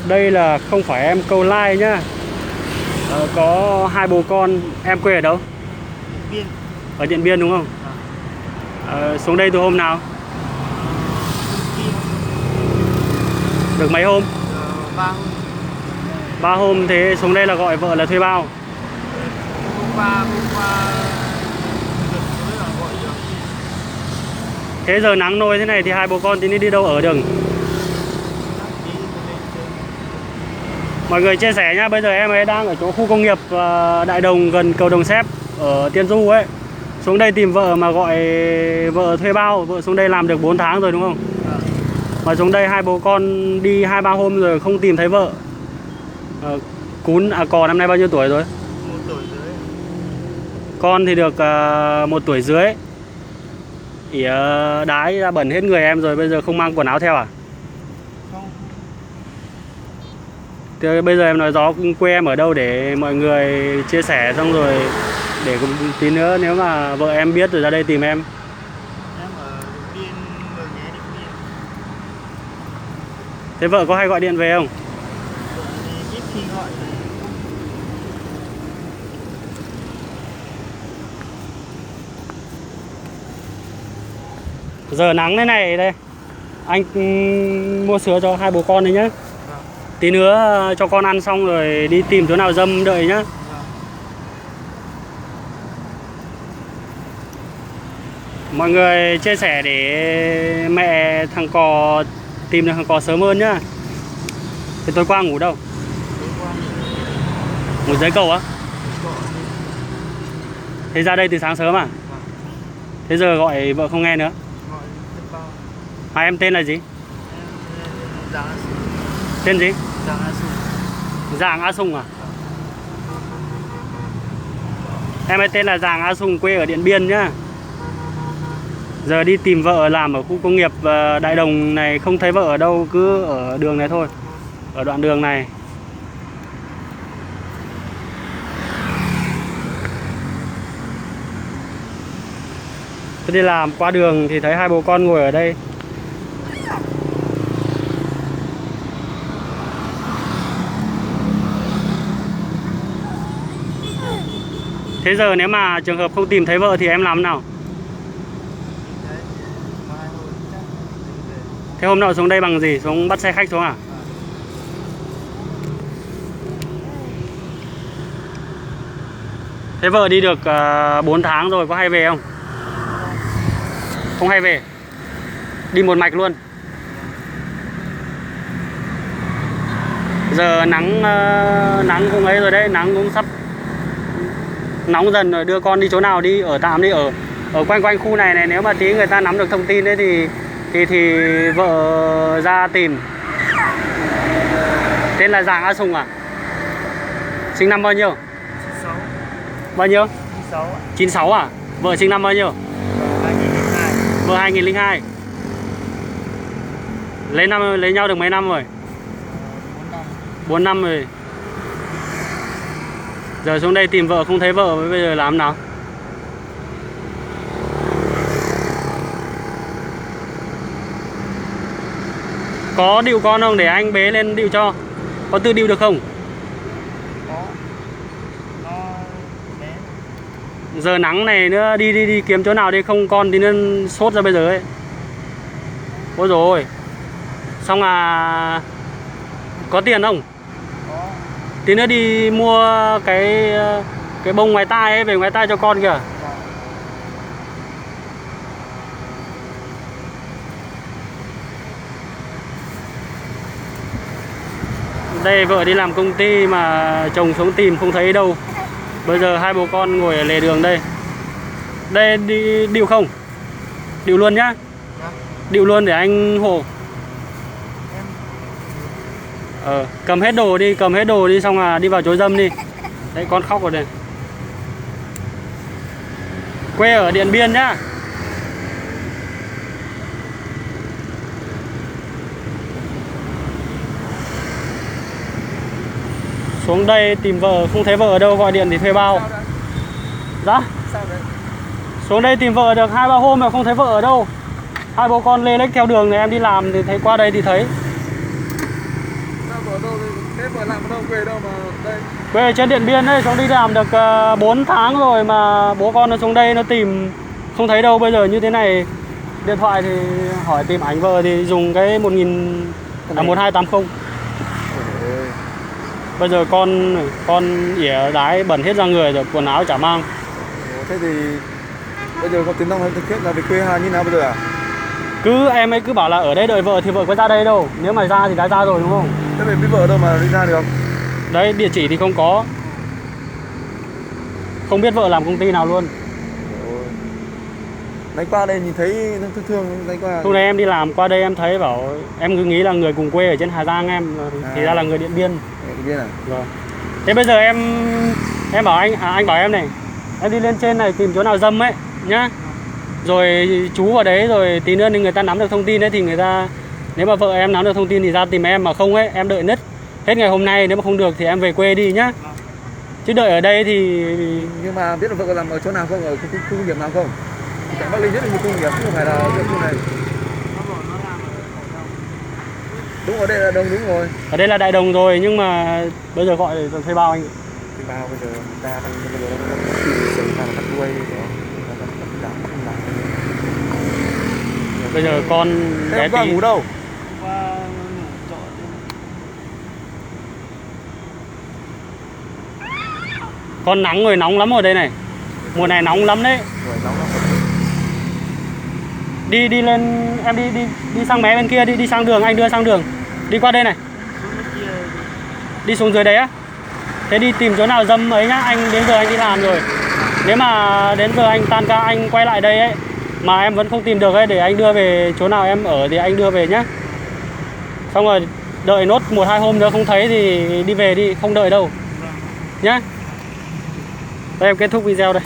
Đây là không phải em câu like nhá. Có hai bố con. Em quê ở đâu? Điện Biên. Ở Điện Biên đúng không? Xuống đây từ hôm nào? Được mấy hôm? 3 hôm. 3 hôm. Thế xuống đây là gọi vợ là thuê bao? Hôm qua được là gọi được. Thế giờ nắng nôi thế này thì hai bố con thì đi đâu ở được? Mọi người chia sẻ nhá, bây giờ em ấy đang ở chỗ khu công nghiệp Đại Đồng gần cầu Đồng Xép ở Tiên Du ấy. Xuống đây tìm vợ mà gọi vợ thuê bao, vợ xuống đây làm được 4 tháng rồi đúng không? Mà xuống đây hai bố con đi 2-3 hôm rồi không tìm thấy vợ. Cò năm nay bao nhiêu tuổi rồi? 1 tuổi rưỡi. Con thì được 1 tuổi rưỡi. Ỉa đái ra bẩn hết người em rồi, bây giờ không mang quần áo theo à? Không. Thế bây giờ em nói rõ quê em ở đâu để mọi người chia sẻ, xong rồi để tí nữa nếu mà vợ em biết rồi ra đây tìm em. Em ở Điện Biên, Mường Nhé, Điện Biên. Thế vợ có hay gọi điện về không? Vợ thì ít khi gọi. Giờ nắng thế này đây, anh mua sữa cho hai bố con đấy nhá. Vâng. Tí nữa cho con ăn xong rồi đi tìm chỗ nào dâm đợi nhá. Vâng. Mọi người chia sẻ để mẹ thằng cò tìm được thằng cò sớm hơn nhá. Thế tối qua ngủ đâu? Tối qua Ngủ dưới cầu á? gọi. Thế ra đây từ sáng sớm à? Vâng. Thế giờ gọi vợ không nghe nữa. Gọi thuê bao. Hai em tên là gì? Em Giàng A Sùng. Tên gì? Giàng A Sùng. Giàng A Sùng à? Em ấy tên là Giàng A Sùng, quê ở Điện Biên nhá. Giờ đi tìm vợ làm ở khu công nghiệp Đại Đồng này, không thấy vợ ở đâu, cứ ở đường này thôi. Ở đoạn đường này. Tôi đi làm qua đường thì thấy hai bố con ngồi ở đây. Thế giờ nếu mà trường hợp không tìm thấy vợ thì em làm nào? Đấy, 2 hôm chắc về. Thế hôm nào xuống đây bằng gì? Xuống bắt xe khách xuống à? Thế vợ đi được 4 tháng rồi, có hay về không? Không hay về. Đi một mạch luôn. Giờ nắng cũng ấy rồi đấy, nắng cũng sắp nóng dần rồi, đưa con đi chỗ nào đi, ở tạm đi, ở quanh khu này nếu mà tí người ta nắm được thông tin đấy thì vợ ra tìm. Tên là Giàng A Sùng à? Sinh năm bao nhiêu? 96. Bao nhiêu? 96 ạ. 96 à? Vợ sinh năm bao nhiêu? 2002. Vợ 2002. Lấy nhau được mấy năm rồi? 4 năm. 4 năm rồi. Giờ xuống đây tìm vợ không thấy vợ, bây giờ làm nào? Có địu con không để anh bế lên địu cho? Có tự địu được không? Có. Nó bé. Giờ nắng này nữa, đi kiếm chỗ nào đi, không con thì nên sốt ra bây giờ ấy. Ôi rồi. Xong à, có tiền không? Có. Tí nữa đi mua cái bông ngoài tai ấy, về ngoài tai cho con kìa. Đây vợ đi làm công ty mà chồng xuống tìm không thấy đâu. Bây giờ hai bố con ngồi ở lề đường đây. Đây đi điệu không? Điệu luôn nhá. Điệu luôn để anh hộ. Cầm hết đồ đi xong là đi vào chối dâm đi. Đấy con khóc rồi đây. Quê ở Điện Biên nhá. Xuống đây tìm vợ không thấy vợ ở đâu, gọi điện thì thuê bao. Dạ? Sao đấy? Xuống đây tìm vợ được 2-3 hôm mà không thấy vợ ở đâu. Hai bố con lê lếch theo đường này, em đi làm thì thấy qua đây thì thấy. Sao vợ đâu Đâu quê đâu mà đây. Quê ở trên Điện Biên đấy, xuống đi làm được 4 tháng rồi mà bố con nó xuống đây nó tìm không thấy đâu. Bây giờ như thế này, điện thoại thì hỏi tìm ảnh vợ thì dùng cái 1280. Ôi. Bây giờ con ỉa đái bẩn hết ra người rồi, quần áo chả mang. Thế thì bây giờ có tiếng Long hay thực hiện là về quê Hà như nào bây giờ à? Em ấy cứ bảo là ở đây đợi vợ thì vợ có ra đây đâu. Nếu mà ra thì đã ra rồi đúng không? Thế mình biết vợ đâu mà đi ra được. Đấy, địa chỉ thì không có. Không biết vợ làm công ty nào luôn. Ôi. Đánh qua đây nhìn thấy thương đánh qua. Lúc này em đi làm qua đây em thấy bảo em cứ nghĩ là người cùng quê ở trên Hà Giang em, thì ra là người Điện Biên. Điện Biên à? Vâng. Thế bây giờ em bảo anh bảo em này, em đi lên trên này tìm chỗ nào dâm ấy nhá. Rồi chú vào đấy rồi tí nữa thì người ta nắm được thông tin ấy thì người ta, nếu mà vợ em nắm được thông tin thì ra tìm em, mà không ấy em đợi nứt hết ngày hôm nay, nếu mà không được thì em về quê đi nhá. Chứ đợi ở đây thì Nhưng mà biết là vợ làm ở chỗ nào không, ở khu công nghiệp nào không? Tại Bắc Ninh rất là nhiều công nghiệp, chứ không phải là ở khu này. Đúng, ở đây là Đồng đúng rồi. ở đây là Đại Đồng rồi, nhưng mà bây giờ gọi để thuê bao anh. Thì bao bây giờ người ta đang bây giờ đang xảy ra là cắt đuôi đó. Bây giờ con Thế bé hôm qua tí ngủ đâu? con nắng rồi, nóng lắm ở đây này, mùa này nóng lắm đấy. Rồi nóng lắm. Đi lên em đi sang mé bên kia, đi sang đường, anh đưa sang đường, đi qua đây này, đi xuống dưới đấy á. Thế đi tìm chỗ nào dâm ấy nhá, anh đến giờ anh đi làm rồi, nếu mà đến giờ anh tan ca anh quay lại đây ấy mà em vẫn không tìm được ấy, để anh đưa về chỗ nào em ở thì anh đưa về nhá. Xong rồi đợi nốt 1-2 hôm nữa không thấy thì đi về đi, không đợi đâu nhá. Đây em kết thúc video đây.